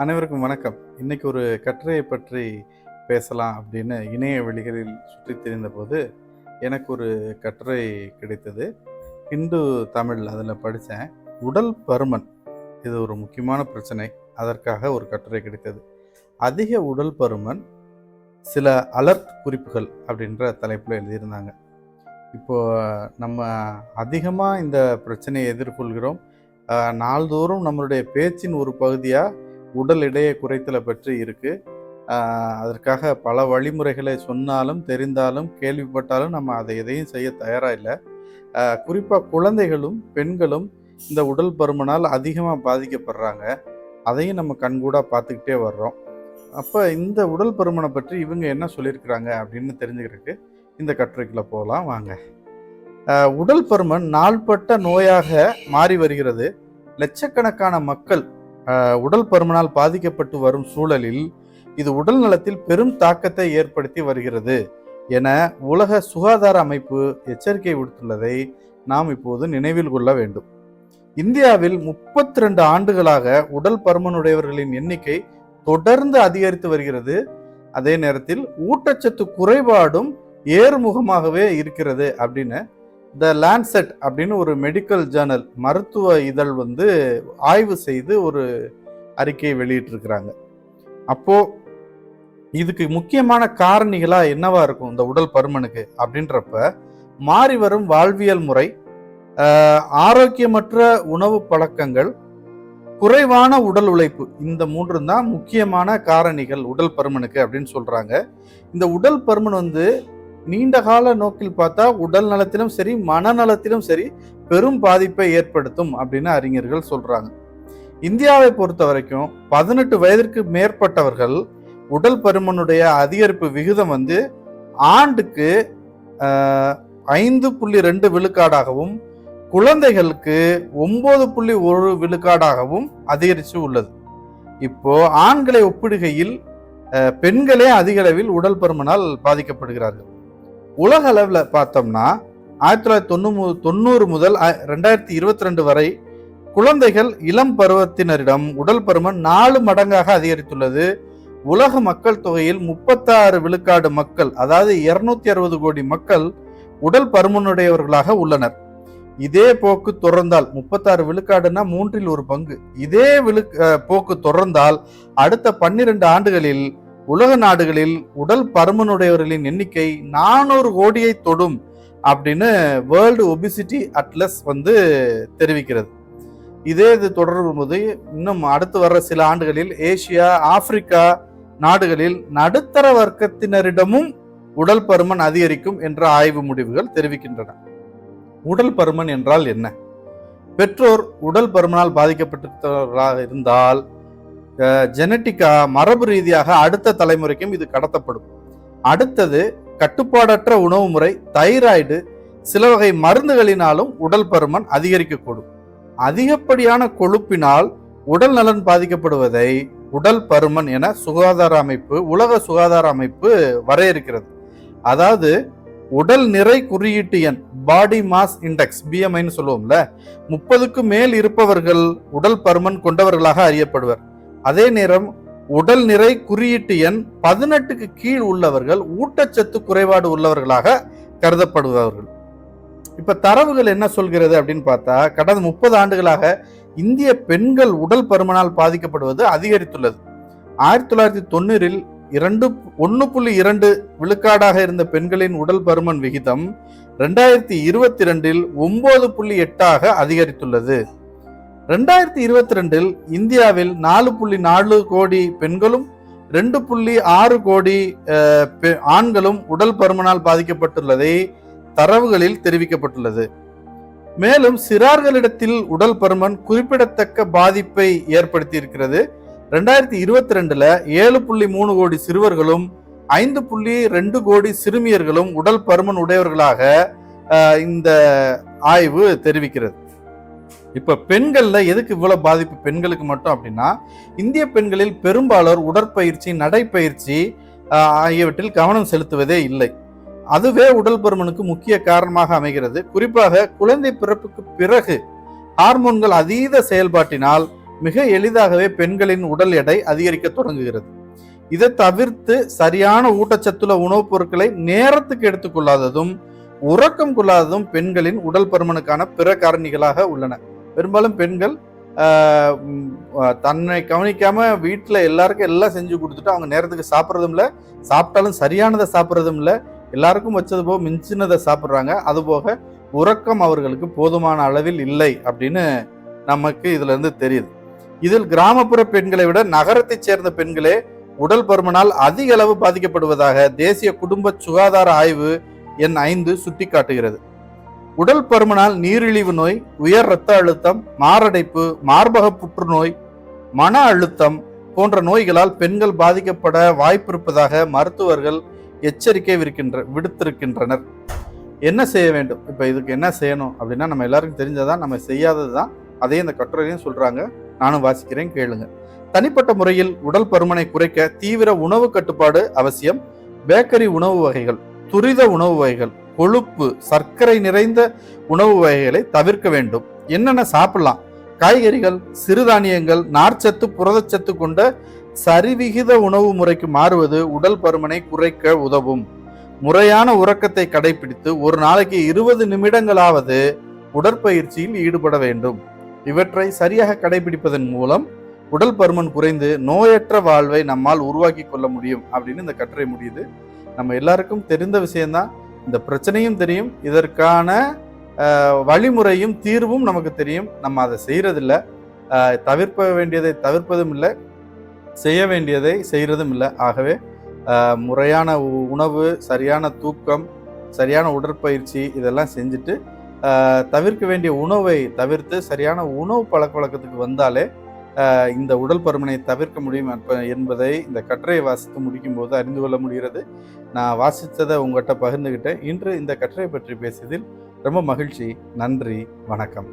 அனைவருக்கும் வணக்கம். இன்னைக்கு ஒரு கட்டுரையை பற்றி பேசலாம் அப்படின்னு இணைய வெளிகளில் சுற்றித் திரிந்தபோது எனக்கு ஒரு கட்டுரை கிடைத்தது. ஹிந்து தமிழ் அதில் படித்தேன். உடல் பருமன் இது ஒரு முக்கியமான பிரச்சனை. அதற்காக ஒரு கட்டுரை கிடைத்தது. அதிக உடல் பருமன் சில அலர்ட் குறிப்புகள் அப்படின்ற தலைப்பில் எழுதியிருந்தாங்க. இப்போ நம்ம அதிகமாக இந்த பிரச்சனையை எதிர்கொள்கிறோம். நாள்தோறும் நம்மளுடைய பேச்சின் ஒரு பகுதியாக உடல் எடையை குறைத்தலை பற்றி இருக்குது. அதற்காக பல வழிமுறைகளை சொன்னாலும் தெரிந்தாலும் கேள்விப்பட்டாலும் நம்ம அதை எதையும் செய்ய தயாராக இல்லை. குறிப்பாக குழந்தைகளும் பெண்களும் இந்த உடல் பருமனால் அதிகமாக பாதிக்கப்படுறாங்க. அதையும் நம்ம கண்கூடாக பார்த்துக்கிட்டே வர்றோம். அப்போ இந்த உடல் பருமனை பற்றி இவங்க என்ன சொல்லியிருக்கிறாங்க அப்படின்னு தெரிஞ்சுக்கிறதுக்கு இந்த கட்டுரைக்குள்ளே போகலாம் வாங்க. உடல் பருமன் நாள்பட்ட நோயாக மாறி வருகிறது. லட்சக்கணக்கான மக்கள் உடல் பருமனால் பாதிக்கப்பட்டு வரும் சூழலில் இது உடல் நலத்தில் பெரும் தாக்கத்தை ஏற்படுத்தி வருகிறது என உலக சுகாதார அமைப்பு எச்சரிக்கை விடுத்துள்ளதை நாம் இப்போது நினைவில் கொள்ள வேண்டும். இந்தியாவில் 32 ஆண்டுகளாக உடல் பருமனுடையவர்களின் எண்ணிக்கை தொடர்ந்து அதிகரித்து வருகிறது. அதே நேரத்தில் ஊட்டச்சத்து குறைபாடும் ஏறுமுகமாகவே இருக்கிறது அப்படின்னு த லான்செட் அப்படின்னு ஒரு மெடிக்கல் ஜேர்னல் மருத்துவ இதழ் ஆய்வு செய்து ஒரு அறிக்கையை வெளியிட்டிருக்கிறாங்க. அப்போ இதுக்கு முக்கியமான காரணிகளா என்னவா இருக்கும் இந்த உடல் பருமனுக்கு அப்படின்றப்ப மாறி வரும் வாழ்வியல் முறை, ஆரோக்கியமற்ற உணவு பழக்கங்கள், குறைவான உடல் உழைப்பு, இந்த 3 தான் முக்கியமான காரணிகள் உடல் பருமனுக்கு அப்படின்னு சொல்றாங்க. இந்த உடல் பருமன் நீண்ட கால நோக்கில் பார்த்தா உடல் நலத்திலும் சரி மனநலத்திலும் சரி பெரும் பாதிப்பை ஏற்படுத்தும் அப்படின்னு அறிஞர்கள் சொல்றாங்க. இந்தியாவை பொறுத்த வரைக்கும் 18 வயதிற்கு மேற்பட்டவர்கள் உடல் பருமனுடைய அதிகரிப்பு விகிதம் ஆண்டுக்கு 5.2 விழுக்காடாகவும் குழந்தைகளுக்கு 9.1 விழுக்காடாகவும் அதிகரித்து உள்ளது. இப்போ ஆண்களை ஒப்பிடுகையில் பெண்களே அதிக அளவில் உடல் பருமனால் பாதிக்கப்படுகிறார்கள். உலக அளவில் பார்த்தோம்னா 1990 முதல் 2022 வரை குழந்தைகள் இளம் பருவத்தினரிடம் உடல் பருமன் 4 மடங்காக அதிகரித்துள்ளது. உலக மக்கள் தொகையில் 36 விழுக்காடு மக்கள், அதாவது 260 கோடி மக்கள் உடல் பருமனுடையவர்களாக உள்ளனர். இதே போக்கு தொடர்ந்தால் 36 விழுக்காடுனா 1/3 பங்கு. இதே போக்கு தொடர்ந்தால் அடுத்த 12 ஆண்டுகளில் உலக நாடுகளில் உடல் பருமனுடையவர்களின் எண்ணிக்கை 400 கோடியை தொடும் அப்படின்னு வேர்ல்டு ஒபிசிட்டி அட்லஸ் தெரிவிக்கிறது. இது தொடரும் போது இன்னும் அடுத்து வர்ற சில ஆண்டுகளில் ஏசியா, ஆப்பிரிக்கா நாடுகளில் நடுத்தர வர்க்கத்தினரிடமும் உடல் பருமன் அதிகரிக்கும் என்ற ஆய்வு முடிவுகள் தெரிவிக்கின்றன. உடல் பருமன் என்றால் என்ன? பெற்றோர் உடல் பருமனால் பாதிக்கப்பட்டவர்களாக இருந்தால் ஜெனட்டிக்கா, மரபு ரீதியாக அடுத்த தலைமுறைக்கும் இது கடத்தப்படும். அடுத்தது கட்டுப்பாடற்ற உணவு முறை, தைராய்டு, சில வகை மருந்துகளினாலும் உடல் பருமன் அதிகரிக்கக்கூடும். அதிகப்படியான கொழுப்பினால் உடல் நலன் பாதிக்கப்படுவதை உடல் பருமன் என உலக சுகாதார அமைப்பு வரையறுக்கிறது. அதாவது உடல் நிறை குறியீட்டு எண், பாடி மாஸ் இண்டெக்ஸ், BMIன்னு சொல்லுவோம்ல, 30க்கு மேல் இருப்பவர்கள் உடல் பருமன் கொண்டவர்களாக அறியப்படுவர். அதே நேரம் உடல் நிறை குறியீட்டு எண் 18க்கு கீழ் உள்ளவர்கள் ஊட்டச்சத்து குறைபாடு உள்ளவர்களாக கருதப்படுபவர்கள். இப்ப தரவுகள் என்ன சொல்கிறது அப்படின்னு பார்த்தா, கடந்த 30 ஆண்டுகளாக இந்திய பெண்கள் உடல் பருமனால் பாதிக்கப்படுவது அதிகரித்துள்ளது. 1990 1.2 விழுக்காடாக இருந்த பெண்களின் உடல் பருமன் விகிதம் 2022 9.8 அதிகரித்துள்ளது. 2022 இந்தியாவில் 4.4 கோடி பெண்களும் 2.6 கோடி ஆண்களும் உடல் பருமனால் பாதிக்கப்பட்டுள்ளதை தரவுகளில் தெரிவிக்கப்பட்டுள்ளது. மேலும் சிறார்களிடத்தில் உடல் பருமன் குறிப்பிடத்தக்க பாதிப்பை ஏற்படுத்தி இருக்கிறது. 2022 7.3 கோடி சிறுவர்களும் 5.2 கோடி சிறுமியர்களும் உடல் பருமன் உடையவர்களாக இந்த ஆய்வு தெரிவிக்கிறது. இப்ப பெண்கள்ல எதுக்கு இவ்வளவு பாதிப்பு பெண்களுக்கு மட்டும் அப்படின்னா, இந்திய பெண்களில் பெரும்பாலோர் உடற்பயிற்சி, நடைப்பயிற்சி ஆகியவற்றில் கவனம் செலுத்துவதே இல்லை. அதுவே உடல் பருமனுக்கு முக்கிய காரணமாக அமைகிறது. குறிப்பாக குழந்தை பிறப்புக்கு பிறகு ஹார்மோன்கள் அதீத செயல்பாட்டினால் மிக எளிதாகவே பெண்களின் உடல் எடை அதிகரிக்க தொடங்குகிறது. இதை தவிர்த்து சரியான ஊட்டச்சத்துள்ள உணவுப் பொருட்களை நேரத்துக்கு எடுத்துக்கொள்ளாததும் உறக்கம் கொள்ளாததும் பெண்களின் உடல் பருமனுக்கான பிற காரணிகளாக உள்ளன. பெரும்பாலும் பெண்கள் தன்னை கவனிக்காம வீட்டில் எல்லாருக்கும் எல்லாம் செஞ்சு கொடுத்துட்டு அவங்க நேரத்துக்கு சாப்பிட்றதும் இல்லை, சாப்பிட்டாலும் சரியானதை சாப்பிட்றதும் இல்லை, எல்லாருக்கும் வச்சது போக மிஞ்சினதை சாப்பிட்றாங்க. அதுபோக உறக்கம் அவர்களுக்கு போதுமான அளவில் இல்லை அப்படின்னு நமக்கு இதுல இருந்து தெரியுது. இதில் கிராமப்புற பெண்களை விட நகரத்தைச் சேர்ந்த பெண்களே உடல் பருமனால் அதிக அளவு பாதிக்கப்படுவதாக தேசிய குடும்ப சுகாதார ஆய்வு எண் 5 சுட்டி காட்டுகிறது. உடல் பருமனால் நீரிழிவு நோய், உயர் இரத்த அழுத்தம், மாரடைப்பு, மார்பக புற்றுநோய், மன அழுத்தம் போன்ற நோய்களால் பெண்கள் பாதிக்கப்பட வாய்ப்பிருப்பதாக மருத்துவர்கள் எச்சரிக்கை விடுத்திருக்கின்றனர். என்ன செய்ய வேண்டும்? இப்போ இதுக்கு என்ன செய்யணும் அப்படின்னா, நம்ம எல்லாருக்கும் தெரிஞ்சதான், நம்ம செய்யாதது தான். அதே இந்த கட்டுரையும் சொல்றாங்க, நானும் வாசிக்கிறேன், கேளுங்க. தனிப்பட்ட முறையில் உடல் பருமனை குறைக்க தீவிர உணவு கட்டுப்பாடு அவசியம். பேக்கரி உணவு வகைகள், துரித உணவு வகைகள், கொழுப்பு, சர்க்கரை நிறைந்த உணவு வகைகளை தவிர்க்க வேண்டும். என்னென்ன சாப்பிடலாம்? காய்கறிகள், சிறுதானியங்கள், நார்ச்சத்து, புரதச்சத்து கொண்ட சரிவிகித உணவு முறைக்கு மாறுவது உடல் பருமனை குறைக்க உதவும். முறையான உறக்கத்தை கடைபிடித்து ஒரு நாளைக்கு 20 நிமிடங்களாவது உடற்பயிற்சியில் ஈடுபட வேண்டும். இவற்றை சரியாக கடைபிடிப்பதன் மூலம் உடல் பருமன் குறைந்து நோயற்ற வாழ்வை நம்மால் உருவாக்கி கொள்ள முடியும் அப்படின்னு இந்த கட்டுரை முடியுது. நம்ம எல்லாருக்கும் தெரிந்த விஷயம்தான், இந்த பிரச்சனையும் தெரியும், இதற்கான வழிமுறையும் தீர்வும் நமக்கு தெரியும். நம்ம அதை செய்யறதில்லை. தவிர்க்க வேண்டியதை தவிர்ப்பதும் இல்லை, செய்ய வேண்டியதை செய்யறதும் இல்லை. ஆகவே முறையான உணவு, சரியான தூக்கம், சரியான உடற்பயிற்சி இதெல்லாம் செஞ்சுட்டு தவிர்க்க வேண்டிய உணவை தவிர்த்து சரியான உணவு பழக்க வழக்கத்துக்கு வந்தாலே இந்த உடல் பருமனை தவிர்க்க முடியும் என்பதை இந்த கட்டுரையை வாசித்து முடிக்கும் போது அறிந்து கொள்ள முடிகிறது. நான் வாசித்ததை உங்கள்கிட்ட பகிர்ந்துக்கிட்டேன். இன்று இந்த கட்டுரையை பற்றி பேசியதில் ரொம்ப மகிழ்ச்சி. நன்றி, வணக்கம்.